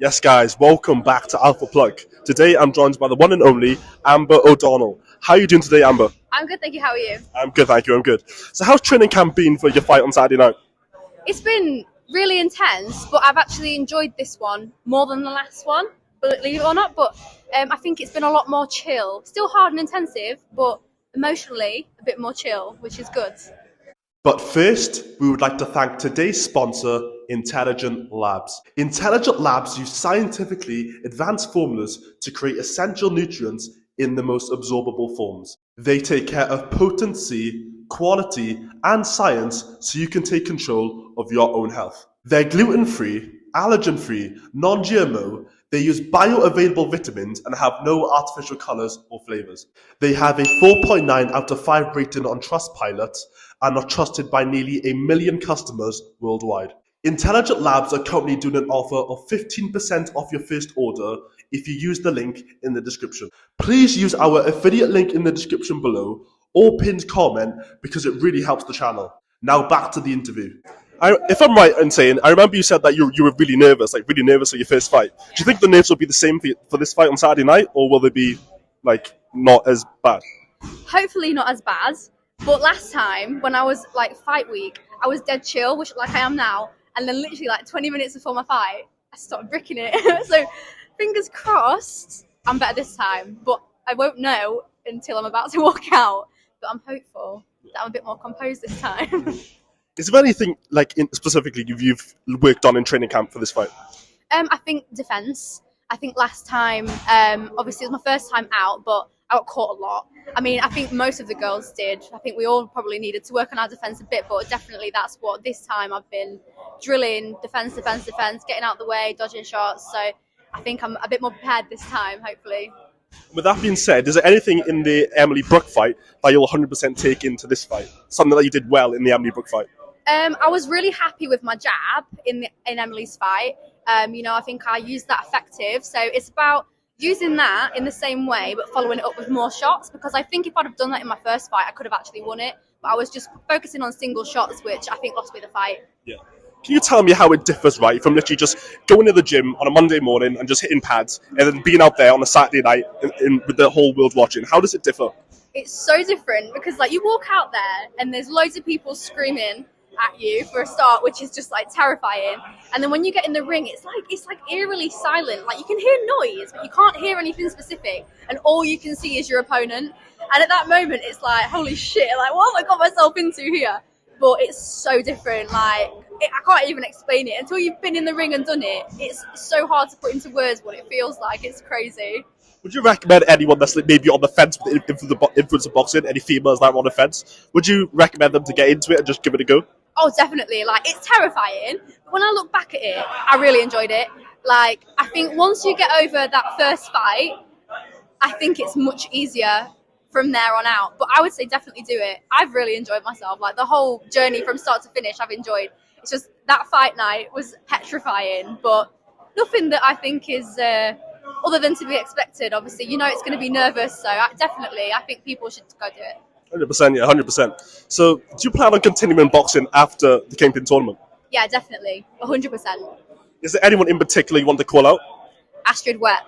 Yes, guys, welcome back to Alpha Plug. Today I'm joined by the one and only Amber O'Donnell. How are you doing today, Amber? I'm good, thank you. How are you? I'm good, thank you, I'm good. So how's training camp been for your fight on Saturday night? It's been really intense, but I've actually enjoyed this one more than the last one, believe it or not. But I think it's been a lot more chill. Still hard and intensive, but emotionally a bit more chill, which is good. But first, we would like to thank today's sponsor, Intelligent Labs. Intelligent Labs use scientifically advanced formulas to create essential nutrients in the most absorbable forms. They take care of potency, quality, and science so you can take control of your own health. They're gluten free, allergen free, non GMO. They use bioavailable vitamins and have no artificial colors or flavors. They have a 4.9 out of 5 rating on Trustpilot and are trusted by nearly a million customers worldwide. Intelligent Labs are currently doing an offer of 15% off your first order if you use the link in the description. Please use our affiliate link in the description below or pinned comment because it really helps the channel. Now back to the interview. If I'm right in saying, I remember you said that you were really nervous, like really nervous for your first fight. Do you think the nerves will be the same for this fight on Saturday night, or will they be like not as bad? Hopefully not as bad. But last time when I was like fight week, I was dead chill, which like I am now. And then literally like 20 minutes before my fight, I started bricking it. So fingers crossed, I'm better this time. But I won't know until I'm about to walk out. But I'm hopeful that I'm a bit more composed this time. Is there anything like specifically you've worked on in training camp for this fight? I think defence. I think last time, obviously it was my first time out, but I got caught a lot. I mean, I think most of the girls did. I think we all probably needed to work on our defence a bit, but definitely that's what this time I've been drilling: defence, defence, defence, getting out the way, dodging shots. So I think I'm a bit more prepared this time, hopefully. With that being said, is there anything in the Emily Brook fight that you'll 100% take into this fight? Something that you did well in the Emily Brook fight? I was really happy with my jab in Emily's fight. I think I used that effective. So it's about using that in the same way, but following it up with more shots. Because I think if I'd have done that in my first fight, I could have actually won it. But I was just focusing on single shots, which I think lost me the fight. Yeah. Can you tell me how it differs, right, from literally just going to the gym on a Monday morning and just hitting pads, and then being out there on a Saturday night with the whole world watching? How does it differ? It's so different because like you walk out there and there's loads of people screaming at you for a start, which is just like terrifying. And then when you get in the ring, it's like eerily silent. Like you can hear noise, but you can't hear anything specific, and all you can see is your opponent. And at that moment, it's like, holy shit! Like what have I got myself into here? But it's so different. Like I can't even explain it until you've been in the ring and done it. It's so hard to put into words what it feels like. It's crazy. Would you recommend anyone that's like maybe on the fence with the influence of boxing, any females that are on the fence, would you recommend them to get into it and just give it a go? Oh, definitely. Like, it's terrifying. But when I look back at it, I really enjoyed it. Like, I think once you get over that first fight, I think it's much easier from there on out. But I would say definitely do it. I've really enjoyed myself. Like, the whole journey from start to finish, I've enjoyed. It's just that fight night was petrifying, but nothing that I think is other than to be expected. Obviously, it's going to be nervous. So I think people should go do it. 100%, yeah, 100%. So, do you plan on continuing boxing after the Kingpin tournament? Yeah, definitely. 100%. Is there anyone in particular you want to call out? Astrid Wet.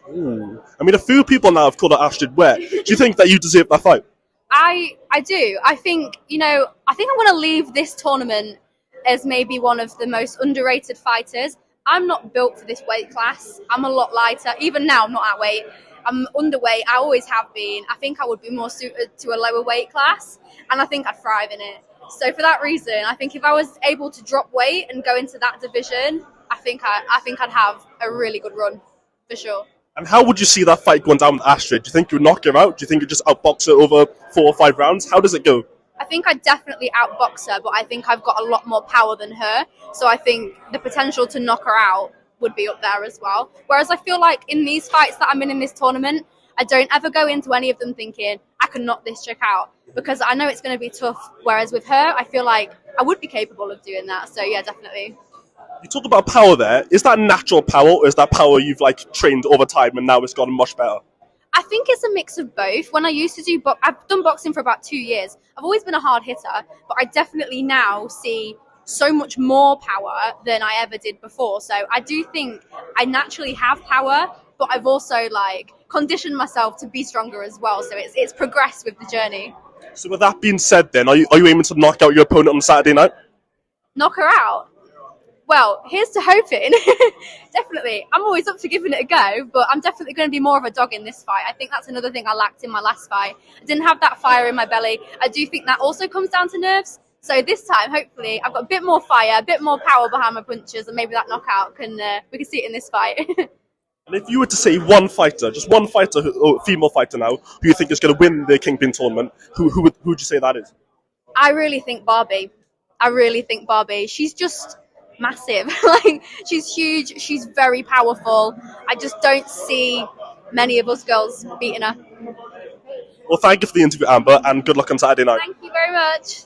Ooh. I mean, a few people now have called out Astrid Wet. Do you think that you deserve that fight? I do. I think I'm going to leave this tournament as maybe one of the most underrated fighters. I'm not built for this weight class. I'm a lot lighter. Even now, I'm not at weight. I'm underweight. I always have been. I think I would be more suited to a lower weight class, and I think I'd thrive in it. So for that reason, I think if I was able to drop weight and go into that division, I think I'd have a really good run for sure. And how would you see that fight going down with Astrid? Do you think you would knock her out? Do you think you just outbox her over 4 or 5 rounds? How does it go? I think I'd definitely outbox her, but I think I've got a lot more power than her. So I think the potential to knock her out would be up there as well. Whereas I feel like in these fights that I'm in this tournament, I don't ever go into any of them thinking I can knock this chick out because I know it's going to be tough. Whereas with her, I feel like I would be capable of doing that. So yeah, definitely. You talk about power there. Is that natural power, or is that power you've like trained over time and now it's gotten much better? I think it's a mix of both. When I used to I've done boxing for about 2 years. I've always been a hard hitter, but I definitely now see so much more power than I ever did before. So I do think I naturally have power, but I've also like conditioned myself to be stronger as well. So it's progressed with the journey. So with that being said, then are you aiming to knock out your opponent on Saturday night? Knock her out. Well, here's to hoping. Definitely. I'm always up to giving it a go, but I'm definitely going to be more of a dog in this fight. I think that's another thing I lacked in my last fight. I didn't have that fire in my belly. I do think that also comes down to nerves. So this time, hopefully, I've got a bit more fire, a bit more power behind my punches, and maybe that knockout we can see it in this fight. And if you were to say one fighter, just one fighter, or female fighter now, who you think is going to win the Kingpin tournament, who would you say that is? I really think Barbie. I really think Barbie. She's just massive. Like she's huge. She's very powerful. I just don't see many of us girls beating her. Well, thank you for the interview, Amber, and good luck on Saturday night. Thank you very much.